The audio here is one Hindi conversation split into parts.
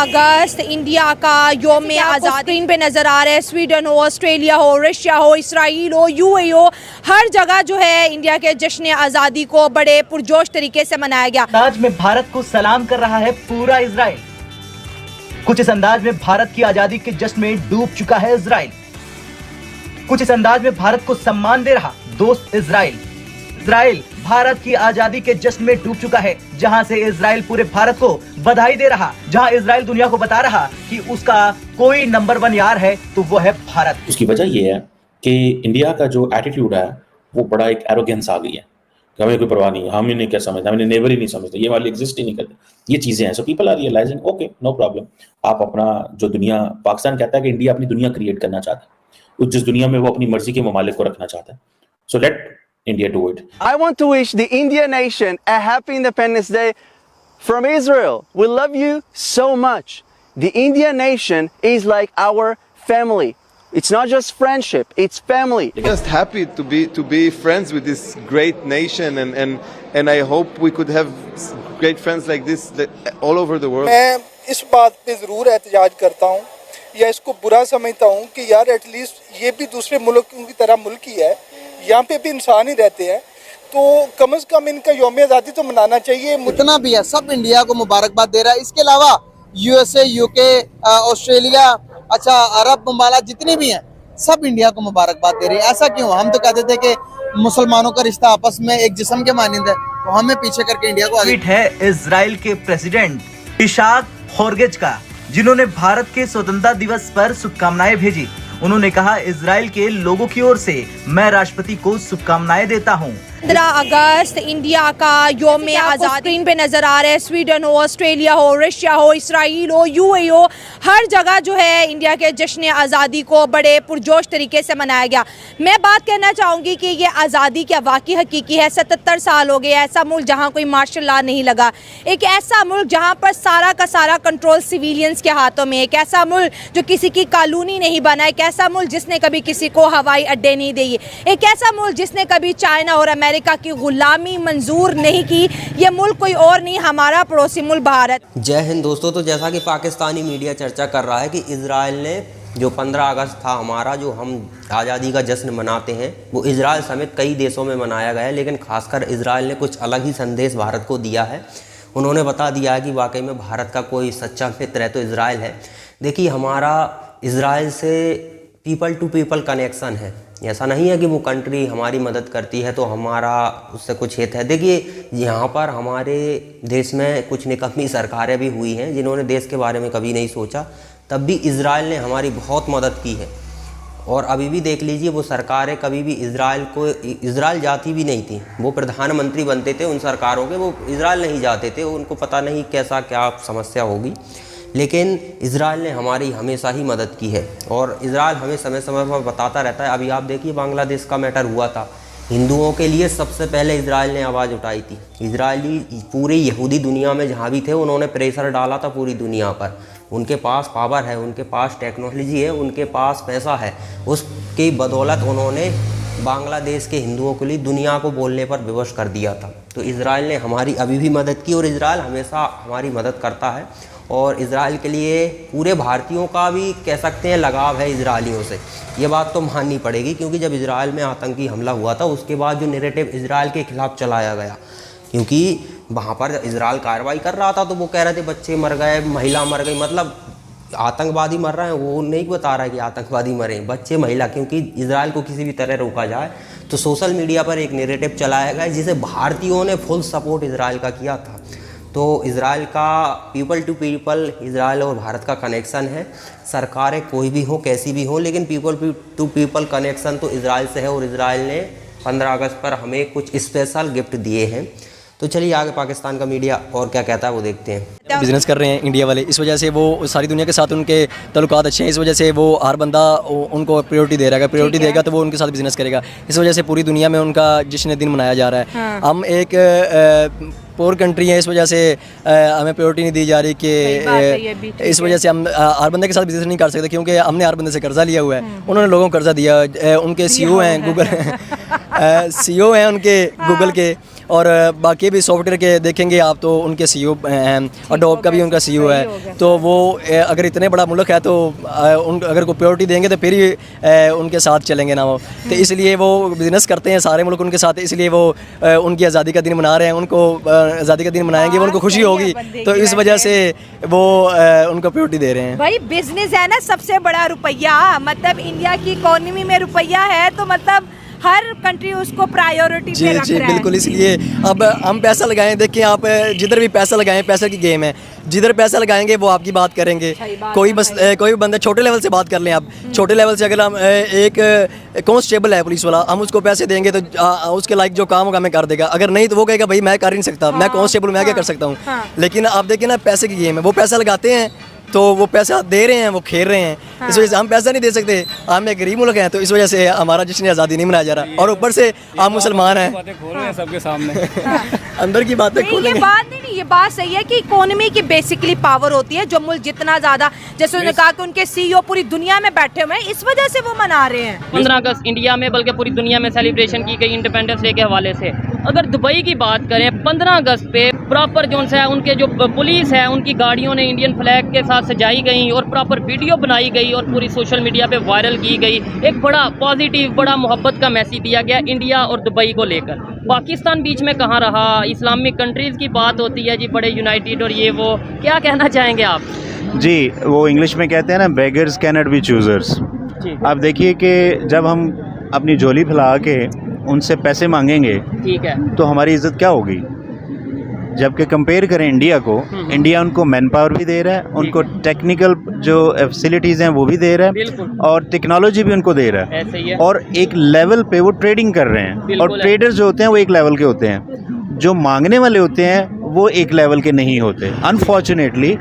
अगस्त इंडिया का योम आज़ादी स्क्रीन पे नज़र आ रहा है। स्वीडन हो, ऑस्ट्रेलिया हो, रशिया हो, इसराइल हो, यूएई हो, हर जगह जो है इंडिया के जश्न आज़ादी को बड़े पुरजोश तरीके से मनाया गया। अंदाज में भारत को सलाम कर रहा है पूरा इजराइल। कुछ इस अंदाज में भारत की आजादी के जश्न में डूब चुका है इजराइल। कुछ इस अंदाज में भारत को सम्मान दे रहा दोस्त इजराइल। इजराइल भारत की आजादी के जश्न में डूब चुका है, जहां से इजराइल पूरे भारत को बधाई दे रहा, जहां इजराइल दुनिया को बता रहा कि उसका कोई नंबर 1 यार है तो वो है भारत। उसकी वजह ये है कि इंडिया का जो एटीट्यूड है वो बड़ा एक एरोगेंस आ गई है कि हमें कोई परवाह नहीं है, हम इन्हें क्या समझते, हम इन्हें नेबर ही नहीं समझते, ये वाले एग्जिस्ट ही नहीं करते, ये चीजें हैं। So people are realising okay no problem. आप अपना जो दुनिया, पाकिस्तान कहता है कि इंडिया अपनी दुनिया क्रिएट करना चाहता है, जिस दुनिया में वो अपनी मर्जी के ममालिक को रखना चाहता है। So let India do it. I want to wish the Indian nation a happy Independence Day from Israel. We love you so much. The Indian nation is like our family. It's not just friendship, it's family. Just happy to be friends with this great nation and I hope we could have great friends like this all over the world. मैं इस बात पे ज़रूर एहतजाज करता हूँ या इसको बुरा समझता हूँ कि यार एटलीस्ट ये भी दूसरे मुल्कों की तरह मुल्क ही है, यहाँ पे भी इंसान ही रहते हैं, तो कम से कम इनका यौम आज़ादी तो मनाना चाहिए। जितना भी है सब इंडिया को मुबारकबाद दे रहा है। इसके अलावा यूएसए, यूके, ऑस्ट्रेलिया, अच्छा अरब ममालिक जितने भी हैं सब इंडिया को मुबारकबाद दे रहे हैं। ऐसा क्यों? हम तो कहते थे कि मुसलमानों का रिश्ता आपस में एक जिस्म के मानिंद है, तो हमें पीछे करके इंडिया को आगे। ट्वीट है इजराइल के प्रेसिडेंट इशाक हेरगोज का, जिन्होंने भारत के स्वतंत्रता दिवस पर शुभकामनाएं भेजी। उन्होंने कहा, इजराइल के लोगों की ओर से मैं राष्ट्रपति को शुभकामनाएं देता हूं। 15 अगस्त इंडिया का योम आज़ादी स्क्रीन पे नज़र आ रहा है। स्वीडन हो, ऑस्ट्रेलिया हो, रशिया हो, इसराइल हो, यूएई हो, हर जगह जो है इंडिया के जश्न आज़ादी को बड़े पुरजोश तरीके से मनाया गया। मैं बात कहना चाहूँगी कि ये आज़ादी क्या वाकई हकीकी है। 77 साल हो गए ऐसा मुल्क जहाँ कोई मार्शल लॉ नहीं लगा, एक ऐसा मुल्क जहाँ पर सारा का सारा कंट्रोल सिविलियंस के हाथों में, एक ऐसा मुल्क जो किसी की कानूनी नहीं बना, एक ऐसा मुल्क जिसने कभी किसी को हवाई अड्डे नहीं दिए, एक ऐसा मुल्क जिसने कभी चाइना और अमेरिका की गुलामी मंजूर नहीं की। ये मुल्क कोई और नहीं, हमारा पड़ोसी मुल्क भारत। जय हिंद दोस्तों। तो जैसा कि पाकिस्तानी मीडिया चर्चा कर रहा है कि इजराइल ने जो 15 अगस्त था हमारा, जो हम आज़ादी का जश्न मनाते हैं, वो इजराइल समेत कई देशों में मनाया गया है, लेकिन खासकर इजराइल ने कुछ अलग ही संदेश भारत को दिया है। उन्होंने बता दिया है कि वाकई में भारत का कोई सच्चा मित्र है तो इजराइल है। देखिए, हमारा इजराइल से पीपल टू पीपल कनेक्शन है। ऐसा नहीं है कि वो कंट्री हमारी मदद करती है तो हमारा उससे कुछ हित है। देखिए, यहाँ पर हमारे देश में कुछ निकम्मी सरकारें भी हुई हैं जिन्होंने देश के बारे में कभी नहीं सोचा, तब भी इजराइल ने हमारी बहुत मदद की है। और अभी भी देख लीजिए, वो सरकारें कभी भी इजराइल जाती भी नहीं थी। वो प्रधानमंत्री बनते थे उन सरकारों के, वो इजराइल नहीं जाते थे, उनको पता नहीं कैसा क्या समस्या होगी, लेकिन इजराइल ने हमारी हमेशा ही मदद की है। और इजराइल हमें समय समय पर बताता रहता है। अभी आप देखिए, बांग्लादेश का मैटर हुआ था, हिंदुओं के लिए सबसे पहले इजराइल ने आवाज़ उठाई थी। इजरायली पूरी यहूदी दुनिया में जहाँ भी थे उन्होंने प्रेशर डाला था पूरी दुनिया पर। उनके पास पावर है, उनके पास टेक्नोलॉजी है, उनके पास पैसा है, उसकी बदौलत उन्होंने बांग्लादेश के हिंदुओं के लिए दुनिया को बोलने पर विवश कर दिया था। तो इजराइल ने हमारी अभी भी मदद की और इजराइल हमेशा हमारी मदद करता है। और इजराइल के लिए पूरे भारतीयों का भी कह सकते हैं लगाव है इजरायलियों से, ये बात तो माननी पड़ेगी। क्योंकि जब इजराइल में आतंकी हमला हुआ था उसके बाद जो नैरेटिव इजराइल के खिलाफ चलाया गया, क्योंकि वहाँ पर इजराइल कार्रवाई कर रहा था तो वो कह रहे थे बच्चे मर गए, महिला मर गई, मतलब आतंकवादी मर रहे हैं, वो नहीं बता रहा है कि आतंकवादी मरे, बच्चे, महिला। क्योंकि इजराइल को किसी भी तरह रोका जाए तो सोशल मीडिया पर एक नैरेटिव चलाया गया जिसे भारतीयों ने फुल सपोर्ट इजराइल का किया था। तो इजराइल का पीपल टू पीपल, इजराइल और भारत का कनेक्शन है। सरकारें कोई भी हो, कैसी भी हो, लेकिन पीपल टू पीपल कनेक्शन तो इजराइल से है। और इजराइल ने 15 अगस्त पर हमें कुछ स्पेशल गिफ्ट दिए हैं। तो चलिए आगे पाकिस्तान का मीडिया और क्या कहता है वो देखते हैं। बिजनेस कर रहे हैं इंडिया वाले, इस वजह से वो सारी दुनिया के साथ उनके ताल्लुकात अच्छे हैं, इस वजह से वो हर बंदा उनको प्रायोरिटी दे रहा है, प्रायोरिटी देगा तो वो उनके साथ बिजनेस करेगा। इस वजह से पूरी दुनिया में उनका जश्न दिन मनाया जा रहा है। हाँ। हम एक पोर कंट्री है, इस वजह से हमें प्रायोरिटी नहीं दी जा रही कि इस वजह से हम हर बंदे के साथ बिजनेस नहीं कर सकते, क्योंकि हमने हर बंदे से कर्जा लिया हुआ है। उन्होंने लोगों को कर्जा दिया, उनके CEO हैं गूगल CEO हैं उनके गूगल के, और बाकी भी सॉफ्टवेयर के देखेंगे आप तो उनके CEO हैं, अडोब का भी उनका CEO है। तो वो अगर इतने बड़ा मुल्क है तो अगर को प्रायोरिटी देंगे तो फिर ही उनके साथ चलेंगे ना वो। तो इसलिए वो बिज़नेस करते हैं सारे मुल्क उनके साथ, इसलिए वो उनकी आज़ादी का दिन मना रहे हैं। उनको आज़ादी का दिन मनाएंगे, वो उनको खुशी होगी, तो इस वजह से वो उनको प्रायोरिटी दे रहे हैं। भाई बिजनेस है ना सबसे बड़ा रुपया, मतलब इंडिया की इकोनॉमी में रुपया है तो मतलब हर कंट्री उसको प्रायोरिटी पे रख रहा है। बिल्कुल, इसलिए अब हम पैसा लगाएं, देखिए आप जिधर भी पैसा लगाएं, पैसे की गेम है, जिधर पैसा लगाएंगे वो आपकी बात करेंगे। कोई बंदा छोटे लेवल से बात कर लें आप, छोटे लेवल से अगर हम एक कांस्टेबल है पुलिस वाला, हम उसको पैसे देंगे तो उसके लाइक जो काम होगा मैं कर देगा, अगर नहीं तो वो कहेगा भाई मैं कर ही नहीं सकता, मैं कांस्टेबल मैं क्या कर सकता हूँ। लेकिन आप देखिए ना पैसे की गेम है, वो पैसा लगाते हैं तो वो पैसा दे रहे हैं, वो खेल रहे हैं। इस वजह से हम पैसा नहीं दे सकते, हम एक गरीब मुल्क हैं, तो इस वजह से हमारा जश्न आज़ादी नहीं मनाया जा रहा। और ऊपर से आप मुसलमान हैं, बातें खोल रहे हैं सबके सामने। अंदर की बातें खोलेंगे। ये बात सही है कि इकोनॉमी की बेसिकली पावर होती है, जो मुल्क जितना ज्यादा, जैसे उन्होंने कहा कि उनके CEO पूरी दुनिया में बैठे हुए हैं, इस वजह से वो मना रहे हैं। 15 अगस्त इंडिया में बल्कि पूरी दुनिया में सेलिब्रेशन की गई इंडिपेंडेंस डे के हवाले से। अगर दुबई की बात करें, 15 अगस्त पे प्रॉपर जो है उनके जो पुलिस है उनकी गाड़ियों ने इंडियन फ्लैग के साथ सजाई गई और प्रॉपर वीडियो बनाई गई और पूरी सोशल मीडिया पे वायरल की गई। एक बड़ा पॉजिटिव, बड़ा मोहब्बत का मैसेज दिया गया इंडिया और दुबई को लेकर। पाकिस्तान बीच में कहाँ रहा, इस्लामिक कंट्रीज़ की बात होती है जी, बड़े यूनाइटेड और ये वो, क्या कहना चाहेंगे आप? जी, वो इंग्लिश में कहते हैं ना, बेगर्स कैनॉट बी चूज़र्स। आप देखिए कि जब हम अपनी झोली फैला के उनसे पैसे मांगेंगे, ठीक है, तो हमारी इज्जत क्या होगी? जबकि कंपेयर करें इंडिया को, इंडिया उनको मैन पावर भी दे रहा है, उनको टेक्निकल जो फैसिलिटीज़ हैं वो भी दे रहा है, और टेक्नोलॉजी भी उनको दे रहा है, ऐसे ही है। और एक लेवल पे वो ट्रेडिंग कर रहे हैं। और ट्रेडर्स जो होते हैं वो एक लेवल के होते हैं, जो मांगने वाले होते हैं वो एक लेवल के नहीं होते। अनफॉर्चुनेटली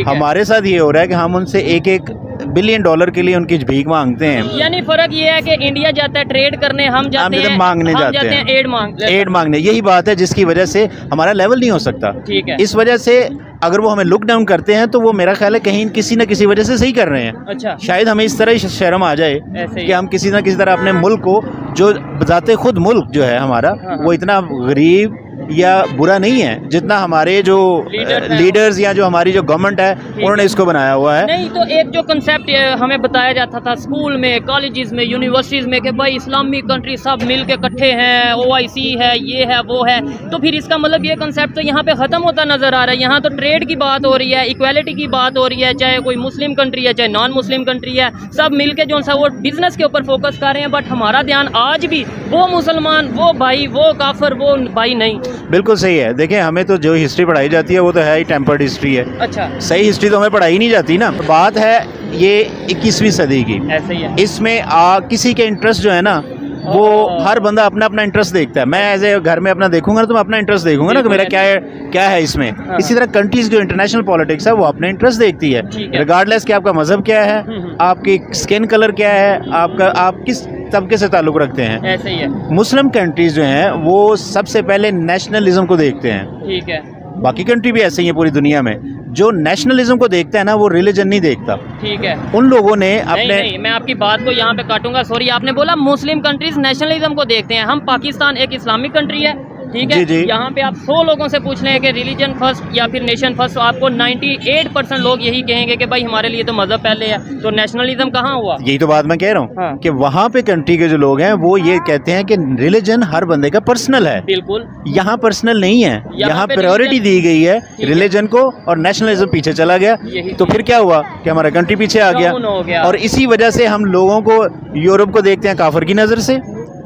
हमारे साथ ये हो रहा है कि हम उनसे $1 बिलियन के लिए उनकी भीख मांगते हैं। यानी फर्क ये है कि इंडिया जाता है ट्रेड करने, हम जाते हैं मांगने जाते हैं एड मांगने। यही बात है जिसकी वजह से हमारा लेवल नहीं हो सकता। ठीक है, इस वजह से अगर वो हमें लुक डाउन करते हैं तो वो मेरा ख्याल है कहीं किसी न किसी वजह से सही कर रहे हैं। अच्छा, शायद हमें इस तरह ही शर्म आ जाए कि हम किसी न किसी तरह अपने मुल्क को, जो बताते खुद मुल्क जो है हमारा, वो इतना गरीब या बुरा नहीं है जितना हमारे जो लीडर्स या जो हमारी जो गवर्नमेंट है उन्होंने इसको बनाया हुआ है। नहीं तो एक जो कंसेप्ट हमें बताया जाता था स्कूल में, कॉलेजेस में, यूनिवर्सिटीज़ में कि भाई इस्लामिक कंट्री सब मिल के इकट्ठे हैं, OIC है, ये है, वो है, तो फिर इसका मतलब ये कंसेप्ट तो यहाँ पे ख़त्म होता नज़र आ रहा है। यहाँ तो ट्रेड की बात हो रही है, इक्वालिटी की बात हो रही है, चाहे कोई मुस्लिम कंट्री है चाहे नॉन मुस्लिम कंट्री है, सब मिल के जो सा वो बिजनेस के ऊपर फोकस कर रहे हैं। बट हमारा ध्यान आज भी वो मुसलमान, वो भाई, वो काफिर, वो भाई नहीं। बिल्कुल सही है। देखिए, हमें तो जो हिस्ट्री पढ़ाई जाती है वो तो है ही टेम्पर्ड हिस्ट्री है। अच्छा, सही हिस्ट्री तो हमें पढ़ाई नहीं जाती ना। बात है ये 21वीं सदी की, ऐसे ही है। इसमें किसी के इंटरेस्ट जो है ना, वो हर बंदा अपना अपना इंटरेस्ट देखता है। मैं एज ए घर में अपना देखूंगा ना तो मैं अपना इंटरेस्ट देखूंगा ना कि मेरा क्या है इसमें। इसी तरह कंट्रीज जो इंटरनेशनल पॉलिटिक्स है वो अपने इंटरेस्ट देखती है, रिगार्डलेस कि आपका मजहब क्या है, आपकी स्किन कलर क्या है, आप किस तबके से ताल्लुक़ रखते हैं। ऐसे ही है। मुस्लिम कंट्रीज जो हैं वो सबसे पहले नेशनलिज्म को देखते हैं। ठीक है, बाकी कंट्री भी ऐसे ही है पूरी दुनिया में। जो नेशनलिज्म को देखता है ना वो रिलीजन नहीं देखता। ठीक है, उन लोगों ने अपने नहीं, मैं आपकी बात को यहाँ पे काटूंगा, सॉरी। आपने बोला मुस्लिम कंट्रीज नेशनलिज्म को देखते हैं, हम पाकिस्तान एक इस्लामिक कंट्री है, ठीक है। यहाँ पे आप 100 लोगों से पूछ लें कि रिलीजन फर्स्ट या फिर नेशन फर्स्ट, तो आपको 98% लोग यही कहेंगे कि भाई हमारे लिए तो मजहब पहले है, तो नेशनलिज्म कहाँ हुआ? यही तो बात मैं कह रहा हूँ कि वहाँ पे कंट्री के जो लोग हैं वो ये कहते हैं कि रिलीजन हर बंदे का पर्सनल है। बिल्कुल, यहाँ पर्सनल नहीं है, यहाँ प्रायोरिटी दी गई है रिलीजन को और नेशनलिज्म पीछे चला गया। तो फिर क्या हुआ कि हमारा कंट्री पीछे आ गया। और इसी वजह से हम लोगों को, यूरोप को देखते हैं काफिर की नज़र से,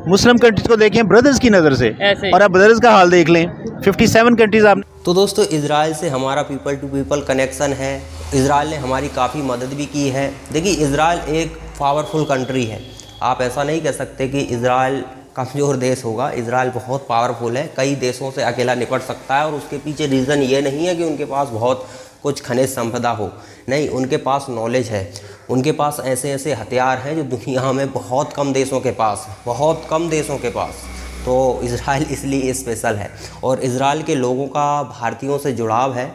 मुस्लिम कंट्रीज को देखें ब्रदर्स की नज़र से, और अब ब्रदर्स का हाल देख लें। 57 कंट्रीज आपने। तो दोस्तों, इजराइल से हमारा पीपल टू पीपल कनेक्शन है। इजराइल ने हमारी काफ़ी मदद भी की है। देखिए, इजराइल एक पावरफुल कंट्री है। आप ऐसा नहीं कह सकते कि इजराइल कमज़ोर देश होगा। इजराइल बहुत पावरफुल है, कई देशों से अकेला निपट सकता है। और उसके पीछे रीज़न ये नहीं है कि उनके पास बहुत कुछ खनिज संपदा हो, नहीं, उनके पास नॉलेज है। उनके पास ऐसे ऐसे हथियार हैं जो दुनिया में बहुत कम देशों के पास, तो इजराइल इसलिए स्पेशल है। और इजराइल के लोगों का भारतीयों से जुड़ाव है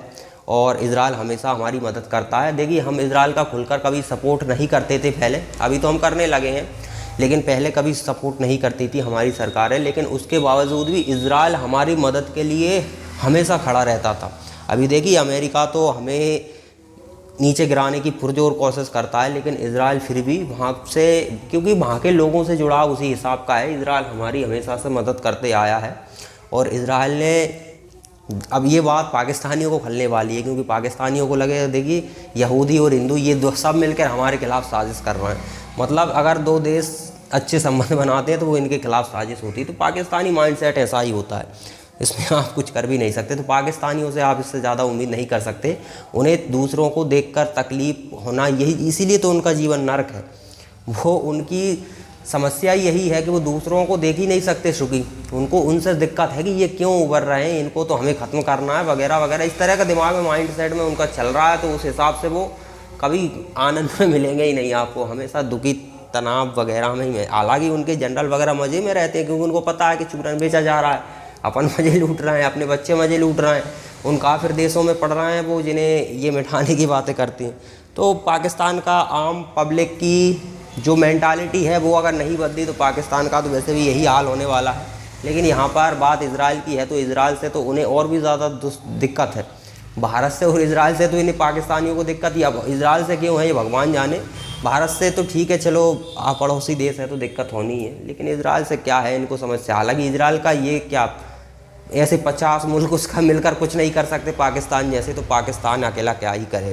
और इजराइल हमेशा हमारी मदद करता है। देखिए, हम इजराइल का खुलकर कभी सपोर्ट नहीं करते थे पहले, अभी तो हम करने लगे हैं। लेकिन पहले कभी सपोर्ट नहीं करती थी हमारी सरकारें, लेकिन उसके बावजूद भी इजराइल हमारी मदद के लिए हमेशा खड़ा रहता था। अभी देखिए अमेरिका तो हमें नीचे गिराने की पुरजोर कोशिश करता है, लेकिन इजराइल फिर भी वहाँ से, क्योंकि वहाँ के लोगों से जुड़ाव उसी हिसाब का है, इजराइल हमारी हमेशा से मदद करते आया है। और इजराइल ने, अब ये बात पाकिस्तानियों को खलने वाली है, क्योंकि पाकिस्तानियों को लगे देखिए यहूदी और हिंदू ये दो सब मिलकर हमारे खिलाफ साजिश कर रहे हैं। मतलब अगर दो देश अच्छे संबंध बनाते हैं तो वो इनके खिलाफ साजिश होती है। तो पाकिस्तानी माइंडसेट ऐसा ही होता है, इसमें आप कुछ कर भी नहीं सकते। तो पाकिस्तानियों से आप इससे ज़्यादा उम्मीद नहीं कर सकते। उन्हें दूसरों को देखकर तकलीफ़ होना, यही इसीलिए तो उनका जीवन नर्क है। वो उनकी समस्या यही है कि वो दूसरों को देख ही नहीं सकते सुखी। उनको उनसे दिक्कत है कि ये क्यों उभर रहे हैं, इनको तो हमें ख़त्म करना है वगैरह वगैरह, इस तरह का दिमाग में माइंड सेट में उनका चल रहा है। तो उस हिसाब से वो कभी आनंद में मिलेंगे ही नहीं आपको, हमेशा दुखी तनाव वगैरह में ही। हालांकि उनके जनरल वगैरह मज़े में रहते हैं, क्योंकि उनको पता है कि चूरन बेचा जा रहा है, अपन मज़े लूट रहे हैं, अपने बच्चे मज़े लूट रहे हैं, उन काफिर देशों में पढ़ रहे हैं वो, जिन्हें ये मिठाने की बातें करती हैं। तो पाकिस्तान का आम पब्लिक की जो मेंटालिटी है वो अगर नहीं बदली तो पाकिस्तान का तो वैसे भी यही हाल होने वाला है। लेकिन यहाँ पर बात इजराइल की है, तो इजराइल से तो उन्हें और भी ज़्यादा दिक्कत है। भारत से और इजराइल से तो इन्हें पाकिस्तानियों को दिक्कत ही, अब इजराइल से क्यों है ये भगवान जाने। भारत से तो ठीक है, चलो आप पड़ोसी देश है तो दिक्कत होनी है, लेकिन इजराइल से क्या है इनको समस्या। हालांकि इजराइल का ये क्या, ऐसे 50 मुल्क उसका मिलकर कुछ नहीं कर सकते पाकिस्तान जैसे, तो पाकिस्तान अकेला क्या ही करेगा।